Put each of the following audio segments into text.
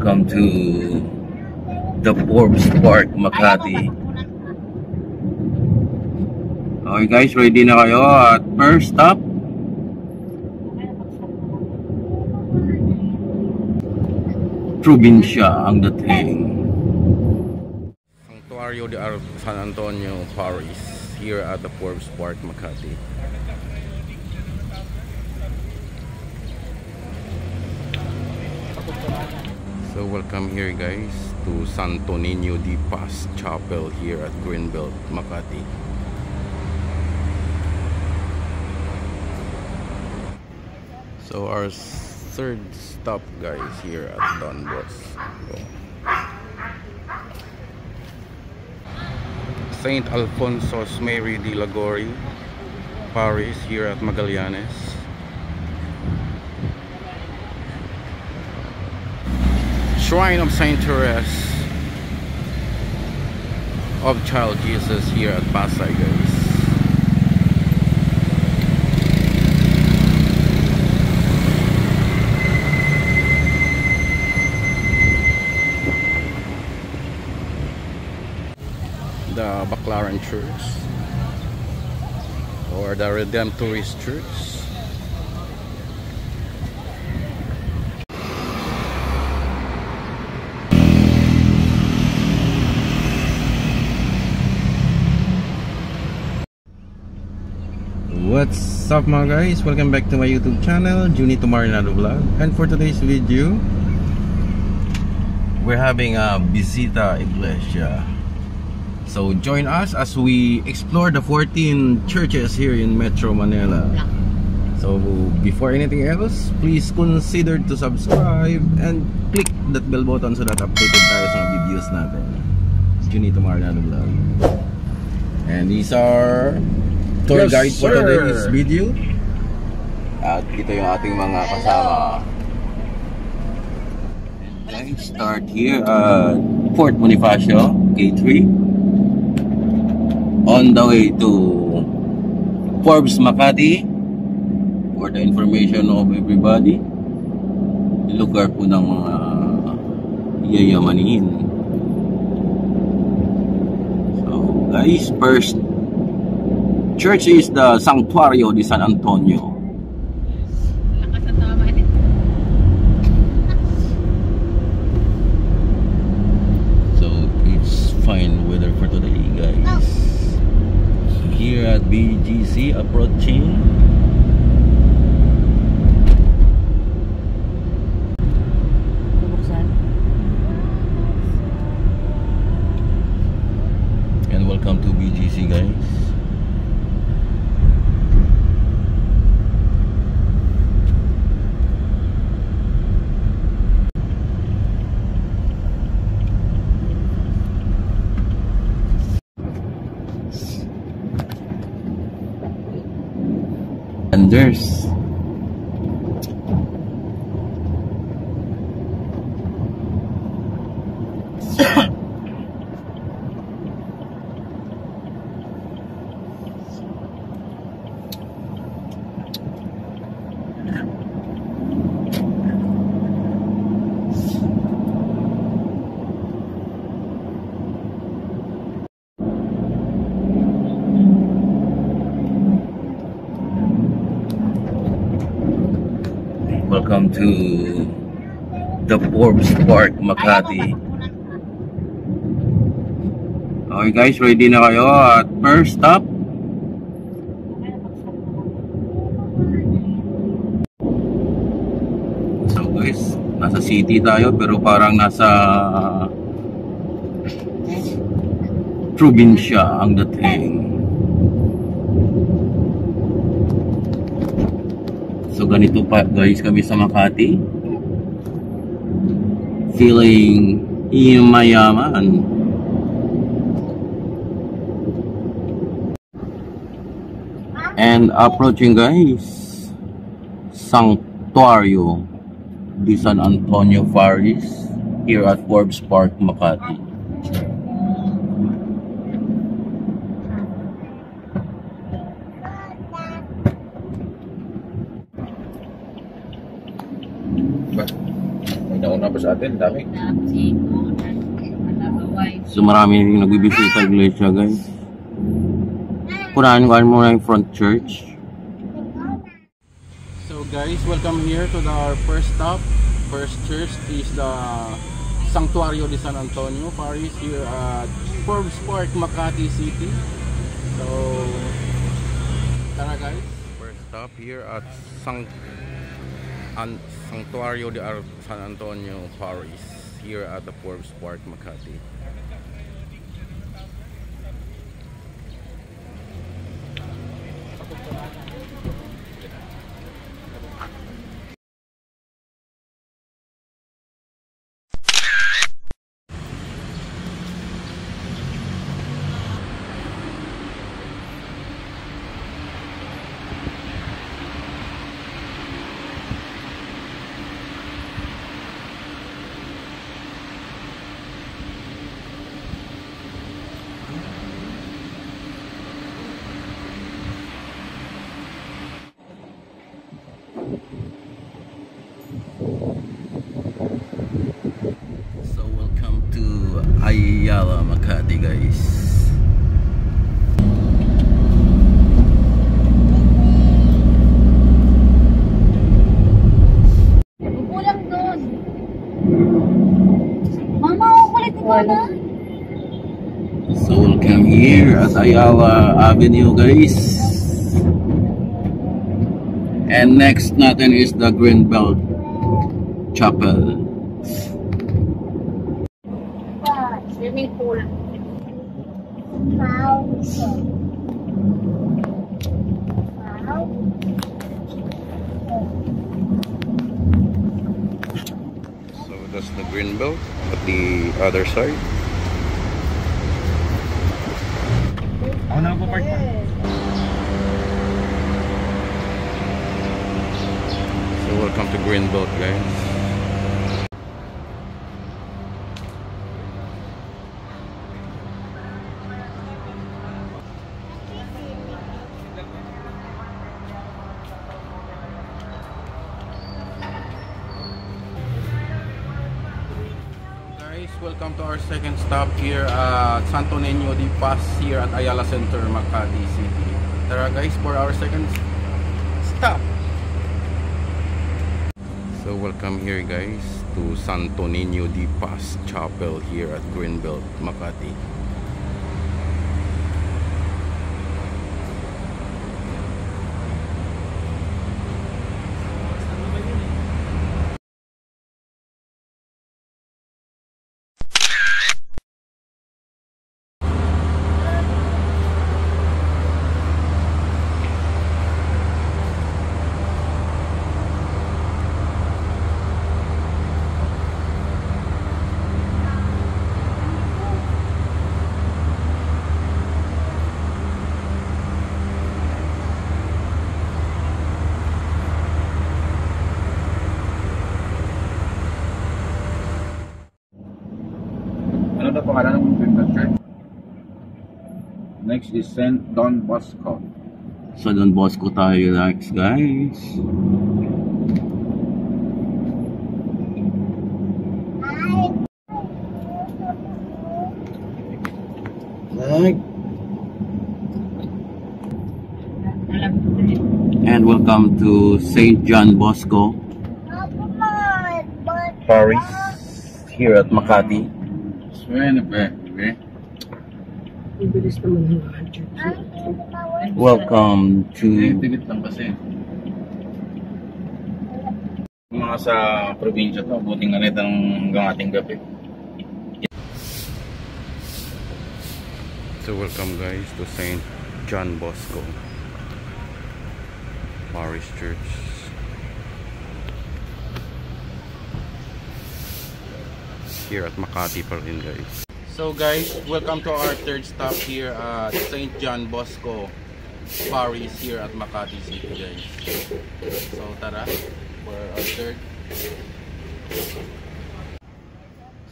Welcome to the Forbes Park, Makati. Okay guys, ready na kayo at first stop? Probinsya ang dating. Santuario de San Antonio, Paris, here at the Forbes Park, Makati. So welcome here guys to Santo Niño de Paz Chapel here at Greenbelt, Makati. So our third stop guys here at Don Bosco. Saint Alfonso's Mary de Liguori, Paris, here at Magallanes. Shrine of Saint Therese of Child Jesus here at Pasay guys. The Baclaran Church or the Redemptorist Church. What's up mga guys? Welcome back to my YouTube channel, Junito Marinado Vlog. And for today's video, we're having a Visita Iglesia. So join us as we explore the 14 churches here in Metro Manila. So before anything else, please consider to subscribe and click that bell button so that updated tayo sa mga videos natin. Junito Marinado Vlog. And these are tour guide for today's video. At ito yung ating mga kasama. Let's start here at Fort Bonifacio, Gate 3. On the way to Forbes Makati. For the information of everybody, lugar po ng mga yayamanin. So guys, first church is the Santuario de San Antonio. So it's fine weather for today guys. Here at BGC approaching. And welcome to BGC guys. And there's welcome to the Forbes Park, Makati. Okay guys, ready na kayo at first stop? So guys, nasa city tayo pero parang nasa probinsya ang dating. So ganito pa guys kami sa Makati. Feeling mayaman. And approaching guys, Santuario de San Antonio, Paris, here at Forbes Park, Makati. nauna pa sa atin, dami. So marami rin nagbibisita sa iglesia, guys. Punahan ko muna yung front church. So guys, welcome here to our first stop. First church is the Santuario de San Antonio Parish here at Forbes Park, Makati City. So tara guys, first stop here at Santuario de San Antonio Parish here at the Forbes Park, Makati. So welcome to Ayala, Makati, guys. Kulang doon. Mama, kukulit ito na. So welcome here at Ayala Avenue, guys. And next natin is the Greenbelt Chapel. Swimming pool. Wow. So that's the Greenbelt at the other side. Ako na po park pa. So welcome to Greenbelt, guys. Welcome to our second stop here at Santo Niño de Paz here at Ayala Center, Makati City. Tara guys, for our second stop. So welcome here guys to Santo Niño de Paz Chapel here at Greenbelt, Makati. Ano na pangalan ng Greenbelt Church? Next is St. Don Bosco. So Don Bosco tayo next, guys. Right. And welcome to St. John Bosco Parish here at Makati. Swear na ba? Welcome to Tigit lang kasi. Mga sa probinsya to, buting na rin hanggang ating gabi. So welcome guys to St. John Bosco Parish Church. Here at Makati pa rin guys. So guys, welcome to our third stop here at St. John Bosco Parish here at Makati City guys. So tara for our third.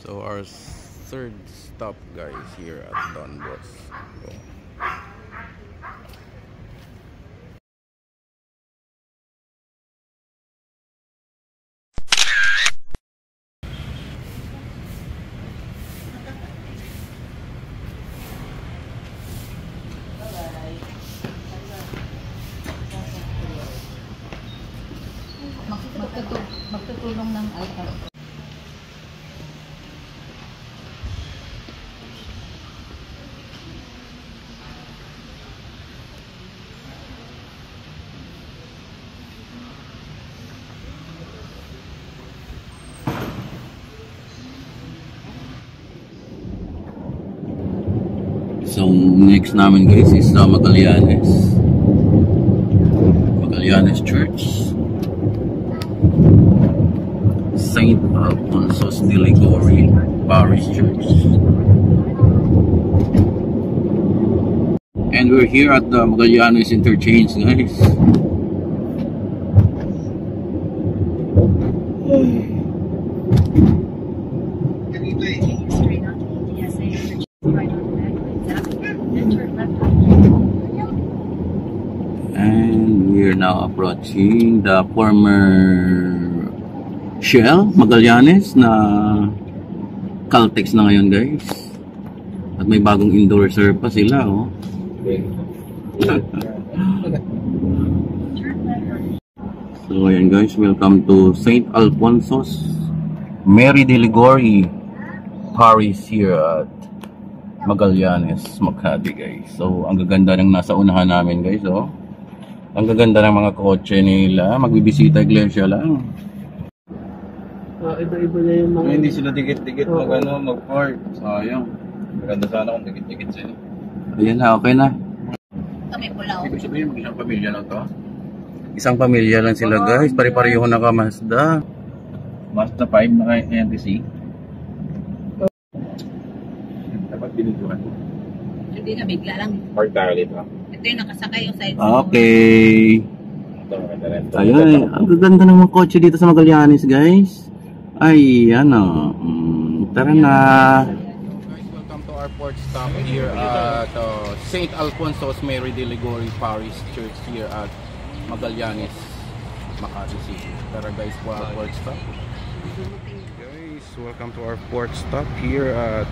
So our third stop guys here at Don Bosco. Magtutulong ng altar. So next namin guys is Magallanes Church, Saint Alfonso's de Liguori Parish Church, and we're here at the Magallanes Interchange guys. And we're now approaching the former Shell Magallanes na Caltex na ngayon guys. At may bagong indoor reserve pa sila oh. So ayan guys, welcome to Saint Alfonso's Mary de Liguori Parish here at Magallanes, Makati guys. So ang gaganda ng nasa unahan namin guys oh. Ang gaganda ng mga kotse nila, magbibisita iglesia lang. Iba-iba na yung mga... Hindi sila dikit-dikit mag-park. Sayang. Maganda sana kung dikit-dikit sila. Ayan na, okay na. Kami pulaw. Ibig sabihin, mag-isang pamilya lang to. Isang pamilya lang sila guys, pare-pareho na ka Mazda. Mazda 5 na kay NTC. Dapat biniguan. Hindi na bigla lang. Park tayo dito. Ito yung nakasakay yung side. Okay. Ito, maganda rin. Ayun, ang gaganda ng mga kotse dito sa Magallanes guys. Ay, ano, tara na. Guys, welcome to our port stop here at Saint Alfonso's Mary de Liguori Parish Church here at Magallanes, Makati City. Tara guys, for our port stop. Guys, welcome to our port stop here at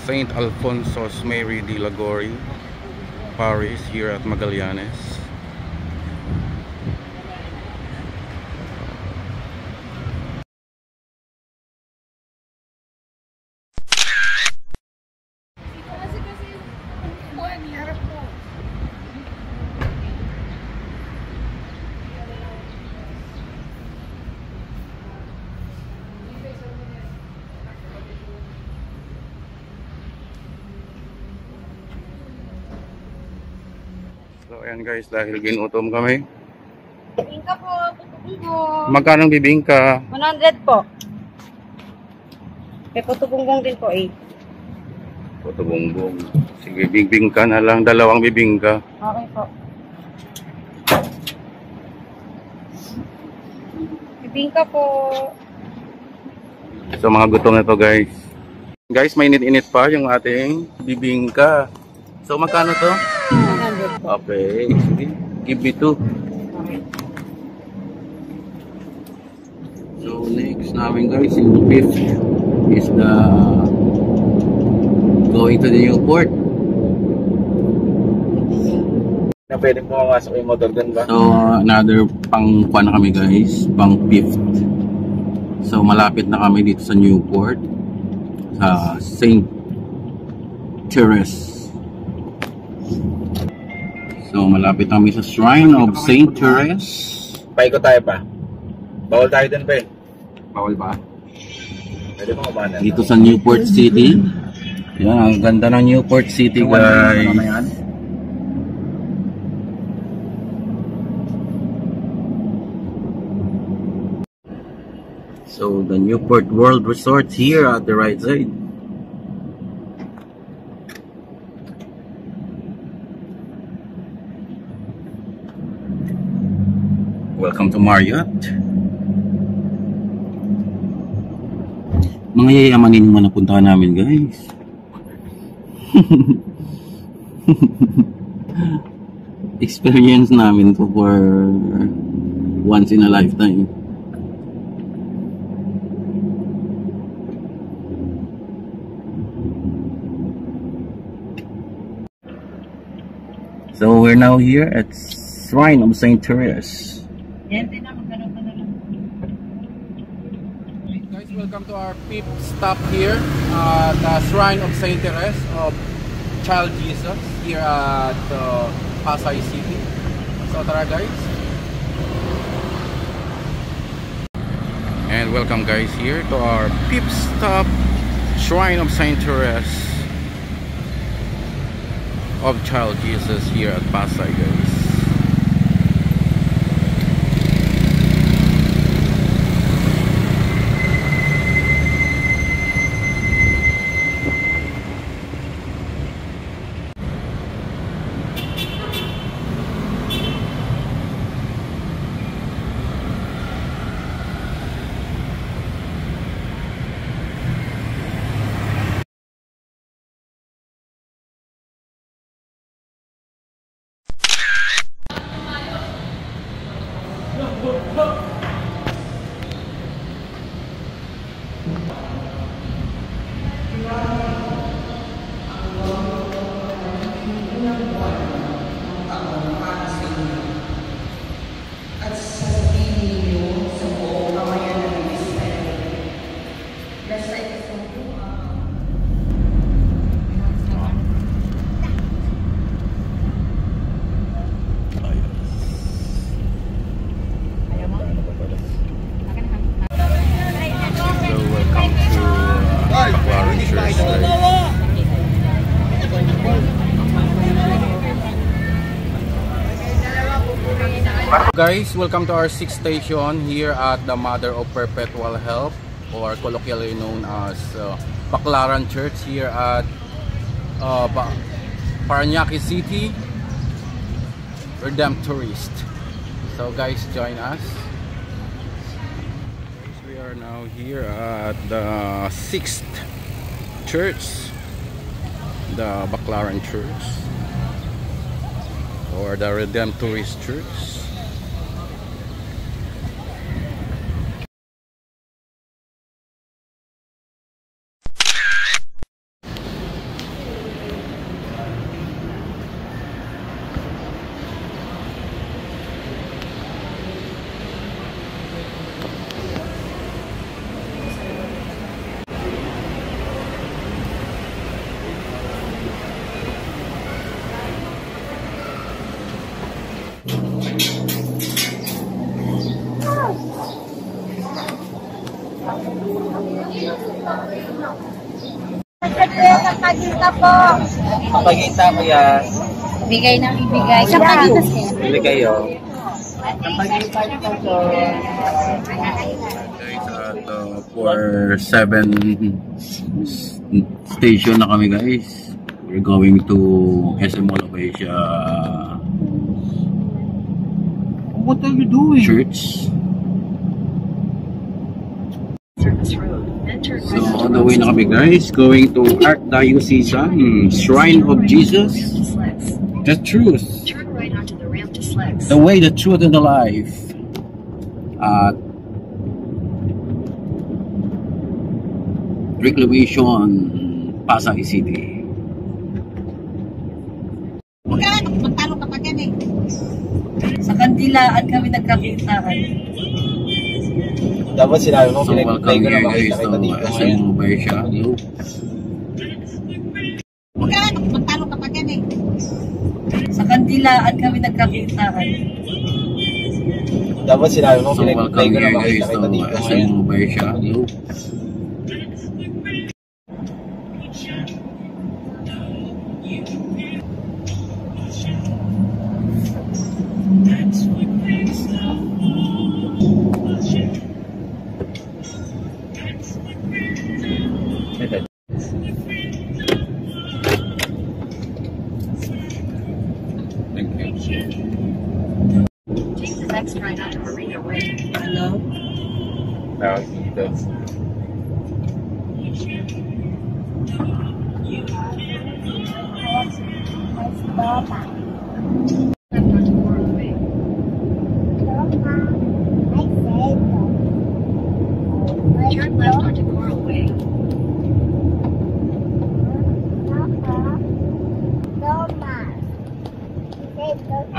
Saint Alfonso's Mary de Liguori Parish here at Magallanes. So ayan guys, dahil ginutom kami. Bibingka po, puto-bungo. Magkano ang bibingka? 100 po. May puto-bunggong din po eh. Puto bongbong. Sige, bibingka na lang, dalawang bibingka. Okay po. Bibingka po. So mga gutom na to guys. Guys, may init-init pa yung ating bibingka. So magkano to? 100 po. Okay, sige. Give me two. So next namin guys, yung fifth is the going to the new port. Na pwede mo mamasok yung motor gun ba? So another pang kuha na kami guys, pang fifth. So malapit na kami dito sa Newport, sa St. Therese. So malapit kami sa Shrine of St. Therese. Paikot tayo pa. Bawal tayo dun pa eh. Bawal ba? Pwede mo kumanan. Dito sa Newport City. Yan, ang ganda ng Newport City guys. So the Newport World Resort here at the right side. Welcome to Marriott. Mga yayamanin yung napuntahan namin guys. Experience namin to for once in a lifetime. So we're now here at Shrine of St. Therese. Yan din ang maganda Guys, welcome to our pit stop here at the Shrine of Saint Therese of Child Jesus here at Pasay City. So tara guys. And welcome guys here to our pit stop Shrine of Saint Therese of Child Jesus here at Pasay guys. Guys, welcome to our 6th station here at the Mother of Perpetual Help, or colloquially known as Baclaran Church here at Parañaque City Redemptorist. So guys, join us. We are now here at the 6th church, the Baclaran Church or the Redemptorist Church. Kapagita po. Kapagita ko yan. Ibigay ng ibigay. Kapagita siya. Bili kayo. Guys, for 7 station na kami guys. We're going to SM Mall of Asia. What are you doing? Church. So on the way na kami guys, going to Archdiocesan Shrine of Jesus, the truth, the way, the truth, and the life at Reclamation, Pasay City. Magtalo ka pa dyan eh. Sa kandilaan kami nagkakitaan. Dapat sinabi mo, So welcome here guys to SM Mall of Asia. Magtalo ka pa dyan eh. Sa kandilaan kami nagkakitaan. Dapat sinabi mo, So welcome here guys to SM Mall of Asia. Next right onto Marina Way. Hello? Tawag dito. Left onto Coral Way. Turn left onto Coral Way.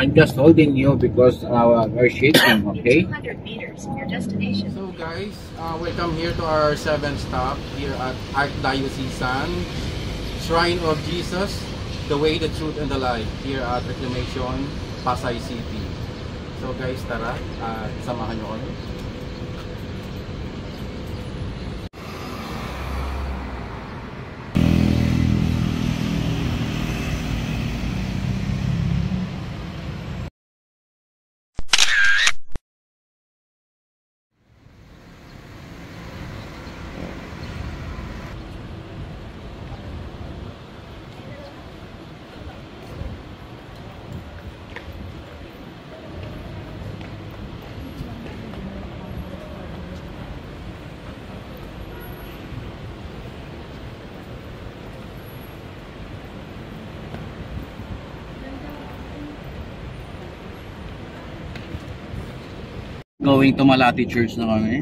I'm just holding you because we're shaking, okay? 200 meters, your destination. So guys, welcome here to our 7th stop here at Archdiocesan Shrine of Jesus, the way, the truth, and the life here at Reclamation, Pasay City. So guys, tara at samahan nyo kami. Going to Malati Church na kami.